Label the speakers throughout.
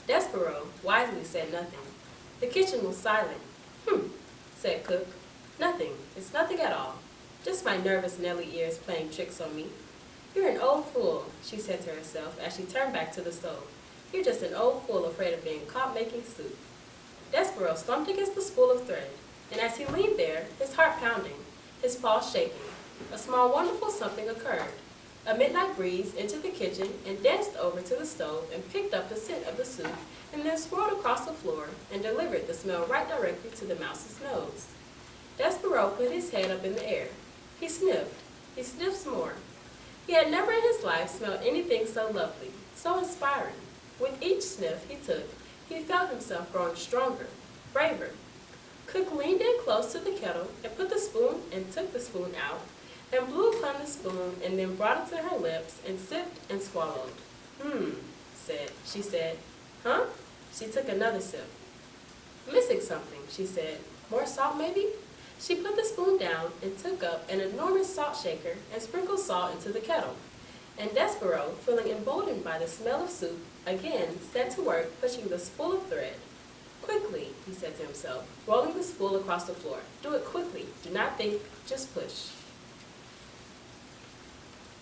Speaker 1: Despereaux wisely said nothing. The kitchen was silent. Said Cook. Nothing. It's nothing at all. Just my nervous Nellie ears playing tricks on me. You're an old fool, she said to herself as she turned back to the stove. You're just an old fool afraid of being caught making soup. Despereaux slumped against the spool of thread, and as he leaned there, his heart pounding, his paws shaking, a small wonderful something occurred. A midnight breeze entered the kitchen and danced over to the stove and picked up the scent of the soup and then swirled across the floor and delivered the smell right directly to the mouse's nose. Despereaux put his head up in the air. He sniffed. He sniffed some more. He had never in his life smelled anything so lovely, so inspiring. With each sniff he took, he felt himself growing stronger, braver. Cook leaned in close to the kettle and put the spoon and took the spoon out and blew upon the spoon and then brought it to her lips and sipped and swallowed. She said. Huh? She took another sip. Missing something, she said. More salt, maybe? She put the spoon down and took up an enormous salt shaker and sprinkled salt into the kettle. And Despereaux, feeling emboldened by the smell of soup, again set to work pushing the spool of thread. Quickly, he said to himself, rolling the spool across the floor. Do it quickly. Do not think, just push.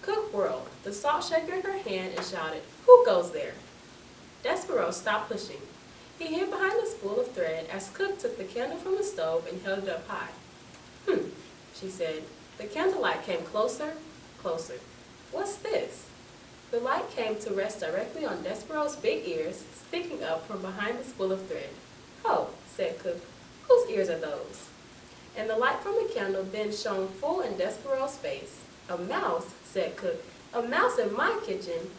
Speaker 1: Cook whirled the salt shaker in her hand and shouted, Who goes there? Despereaux stopped pushing. He hid behind the spool of thread as Cook took the candle from the stove and held it up high. She said. The candlelight came closer, closer. What's this? The light came to rest directly on Despereaux's big ears, sticking up from behind the spool of thread. Oh, said Cook, whose ears are those? And the light from the candle then shone full in Despereaux's face. A mouse, said Cook. A mouse in my kitchen.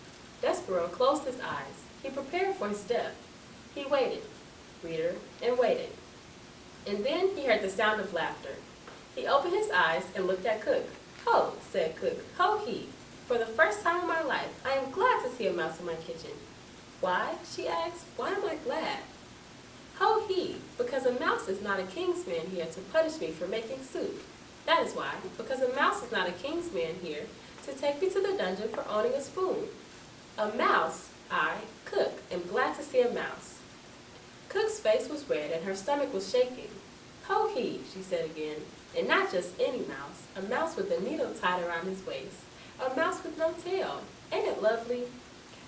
Speaker 1: Despereaux closed his eyes. He prepared for his death. He waited, reader, and waited. And then he heard the sound of laughter. He opened his eyes and looked at Cook. Ho, said Cook, ho-he. For the first time in my life, I am glad to see a mouse in my kitchen. Why, she asked, why am I glad? Ho-he, because a mouse is not a king's man here to punish me for making soup. That is why, because a mouse is not a king's man here to take me to the dungeon for owning a spoon. A mouse, I, Cook, am glad to see a mouse. Cook's face was red and her stomach was shaking. Ho-he, she said again, and not just any mouse, a mouse with a needle tied around his waist, a mouse with no tail. Ain't it lovely?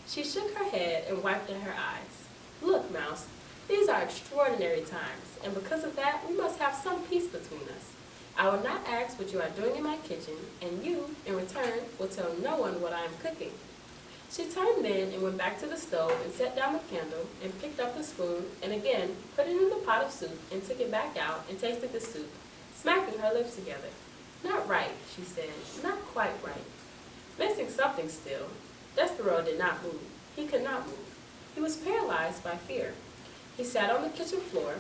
Speaker 1: She shook her head and wiped at her eyes. Look, mouse, these are extraordinary times, and because of that, we must have some peace between us. I will not ask what you are doing in my kitchen, and you, in return, will tell no one what I am cooking. She turned then and went back to the stove and set down the candle and picked up the spoon and again put it in the pot of soup and took it back out and tasted the soup, smacking her lips together. Not right, she said, not quite right. Missing something still. Despereaux did not move. He could not move. He was paralyzed by fear. He sat on the kitchen floor.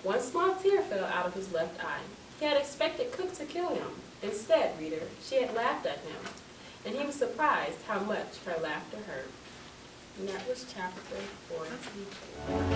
Speaker 1: One small tear fell out of his left eye. He had expected Cook to kill him. Instead, reader, she had laughed at him. And he was surprised how much her laughter hurt. And that was chapter 14.